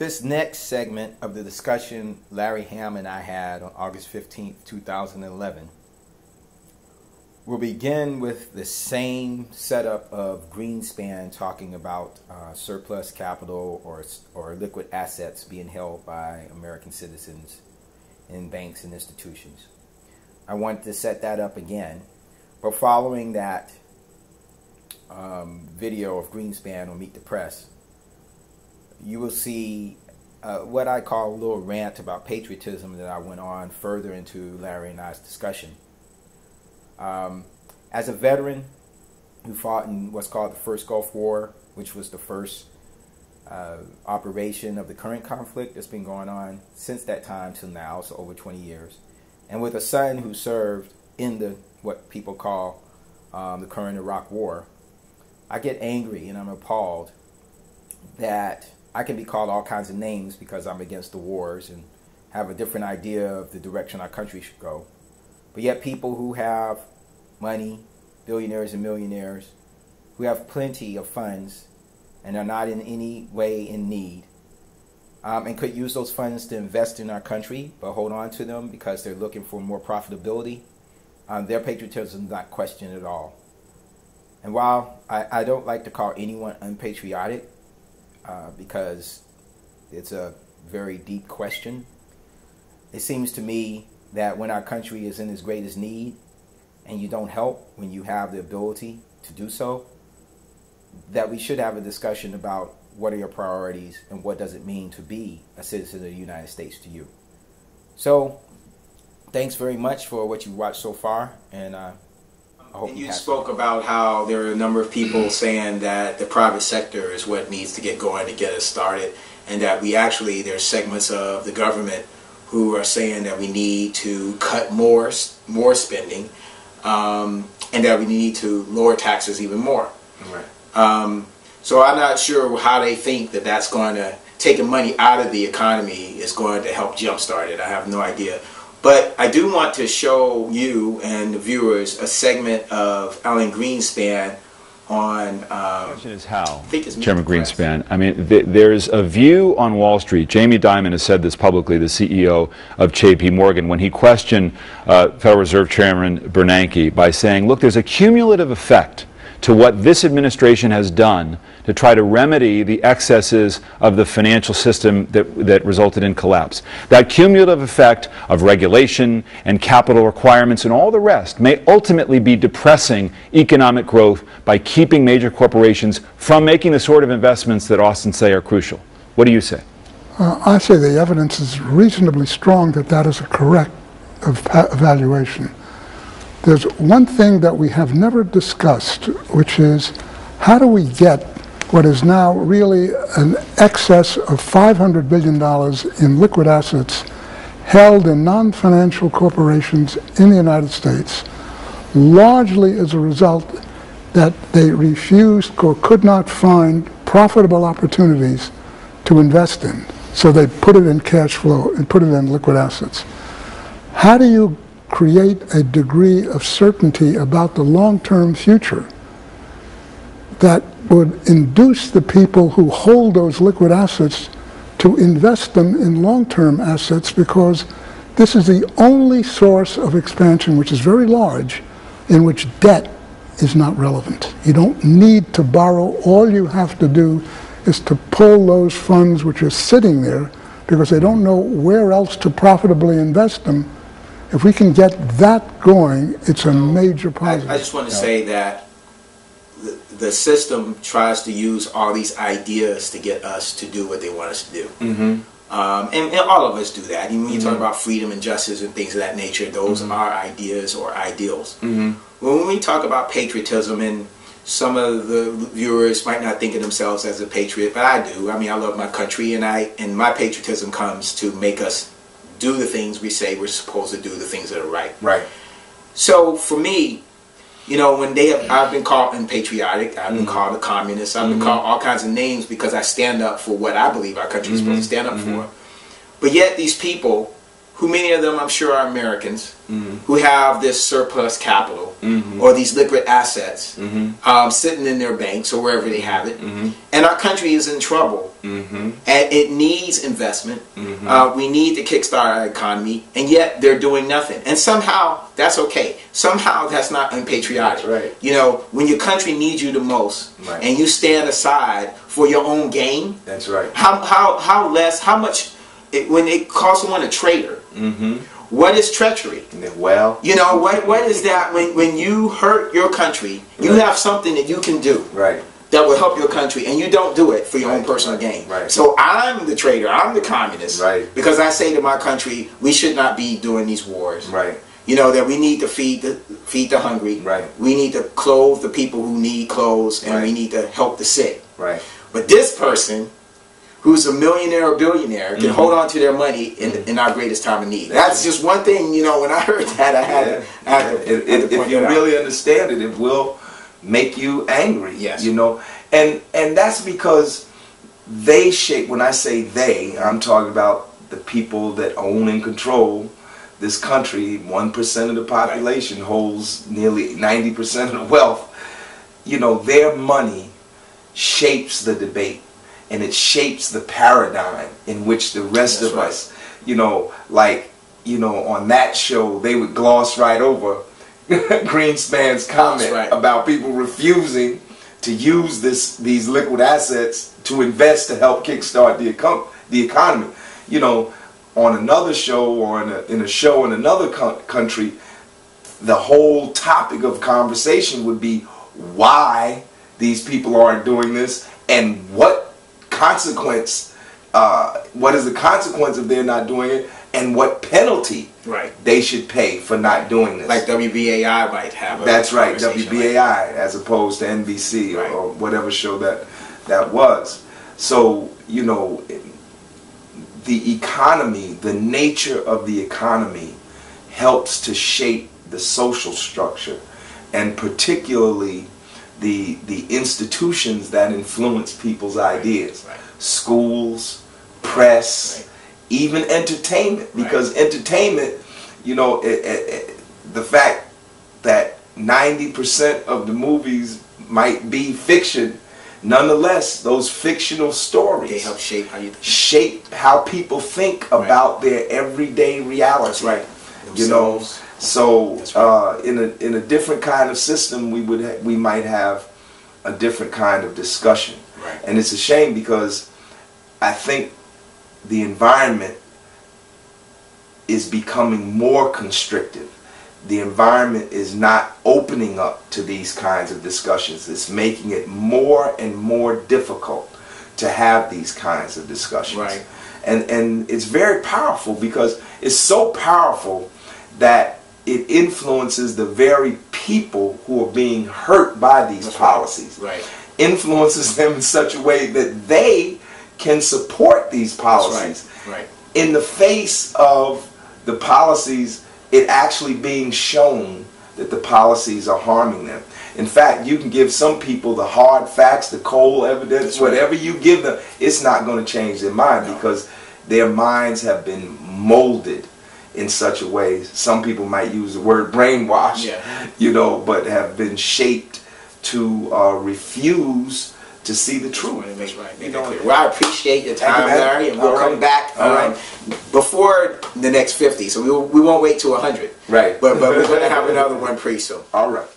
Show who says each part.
Speaker 1: This next segment of the discussion Larry Hamm and I had on August 15th, 2011 will begin with the same setup of Greenspan talking about surplus capital or liquid assets being held by American citizens in banks and institutions. I want to set that up again, but following that video of Greenspan on Meet the Press, you will see what I call a little rant about patriotism that I went on further into Larry and I's discussion. As a veteran who fought in what's called the First Gulf War, which was the first operation of the current conflict that's been going on since that time till now, so over 20 years, and with a son who served in the what people call the current Iraq War, I get angry and I'm appalled that I can be called all kinds of names because I'm against the wars and have a different idea of the direction our country should go. But yet people who have money, billionaires and millionaires, who have plenty of funds and are not in any way in need, and could use those funds to invest in our country, but hold on to them because they're looking for more profitability, their patriotism is not questioned at all. And while I don't like to call anyone unpatriotic, because it's a very deep question, it seems to me that when our country is in its greatest need and you don't help when you have the ability to do so, that we should have a discussion about what are your priorities and what does it mean to be a citizen of the United States to you. So thanks very much for what you've watched so far, and I hope you spoke about how there are a number of people saying that the private sector is what needs to get going to get us started, and that there's segments of the government who are saying that we need to cut more spending, and that we need to lower taxes even more. Right. So I'm not sure how they think that that's going to, taking money out of the economy is going to help jumpstart it. I have no idea. But I do want to show you and the viewers a segment of Alan Greenspan on... the question
Speaker 2: is how, Chairman Greenspan. I mean, there's a view on Wall Street. Jamie Dimon has said this publicly, the CEO of JP Morgan, when he questioned Federal Reserve Chairman Bernanke by saying, look, there's a cumulative effect to what this administration has done to try to remedy the excesses of the financial system that resulted in collapse. That cumulative effect of regulation and capital requirements and all the rest may ultimately be depressing economic growth by keeping major corporations from making the sort of investments that Austin say are crucial. What do you say?
Speaker 3: I say the evidence is reasonably strong that that is a correct evaluation. There's one thing that we have never discussed, which is how do we get what is now really an excess of $500 billion in liquid assets held in non-financial corporations in the United States, largely as a result that they refused or could not find profitable opportunities to invest in. So they put it in cash flow and put it in liquid assets. How do you create a degree of certainty about the long-term future that would induce the people who hold those liquid assets to invest them in long-term assets, because this is the only source of expansion, which is very large, in which debt is not relevant. You don't need to borrow. All you have to do is to pull those funds which are sitting there because they don't know where else to profitably invest them. If we can get that going, it's a major positive.
Speaker 1: I just want to say that the system tries to use all these ideas to get us to do what they want us to do. Mm-hmm. And all of us do that. And when you talk about freedom and justice and things of that nature, those are ideas or ideals. Mm-hmm. When we talk about patriotism, and some of the viewers might not think of themselves as a patriot, but I do. I mean, I love my country, and my patriotism comes to make us do the things we say we're supposed to do, the things that are right. Right. So for me, you know, when I've been called unpatriotic, I've been called a communist, I've been called all kinds of names because I stand up for what I believe our country is supposed to stand up for. But yet these people who many of them I'm sure are Americans, who have this surplus capital or these liquid assets sitting in their banks or wherever they have it, and our country is in trouble, and it needs investment. We need to kickstart our economy, and yet they're doing nothing. And somehow that's okay. Somehow that's not unpatriotic.
Speaker 4: Right.
Speaker 1: You know, when your country needs you the most, and you stand aside for your own gain.
Speaker 4: That's right.
Speaker 1: How much? When it calls someone a traitor, what is treachery?
Speaker 4: Well,
Speaker 1: you know, what is that? When you hurt your country, you have something that you can do that will help your country, and you don't do it for your own personal gain. So I'm the traitor, I'm the communist, because I say to my country, we should not be doing these wars. You know, that we need to feed the hungry. We need to clothe the people who need clothes, and we need to help the sick. But this person, who's a millionaire or billionaire, can hold on to their money in our greatest time of need. That's just one thing, you know, when I heard that, I had to
Speaker 4: if you really understand it, it will make you angry. You know, and that's because they shape, when I say they, I'm talking about the people that own and control this country. 1% of the population holds nearly 90% of the wealth. You know, their money shapes the debate. And it shapes the paradigm in which the rest of us, you know, like, you know, on that show, they would gloss right over Greenspan's comment about people refusing to use these liquid assets to invest to help kickstart the economy. You know, on another show or in a show in another country, the whole topic of conversation would be why these people aren't doing this and what is the consequence if they're not doing it, and what penalty they should pay for not doing this.
Speaker 1: Like WBAI might have.
Speaker 4: That's right, WBAI as opposed to NBC or whatever show that was. So, you know, the economy, the nature of the economy helps to shape the social structure, and particularly the institutions that influence people's ideas. Schools, press, even entertainment. Because entertainment, you know, the fact that 90% of the movies might be fiction, nonetheless, those fictional stories,
Speaker 1: they help shape how you think.
Speaker 4: Shape how people think about their everyday reality. You know, so in a different kind of system, we might have a different kind of discussion. And it's a shame, because I think the environment is becoming more constrictive. The environment is not opening up to these kinds of discussions. It's making it more and more difficult to have these kinds of discussions. And it's very powerful, because it's so powerful that it influences the very people who are being hurt by these policies. Influences them in such a way that they can support these policies. In the face of the policies, it actually being shown that the policies are harming them. In fact, you can give some people the hard facts, the cold evidence, whatever you give them, it's not going to change their mind, because their minds have been molded in such a way. Some people might use the word brainwash, you know, but have been shaped to refuse to see the truth.
Speaker 1: Well, I appreciate your time, Larry, and we'll come back before the next 50. So we won't wait till 100. But we're going to have another one pretty soon.
Speaker 4: All right.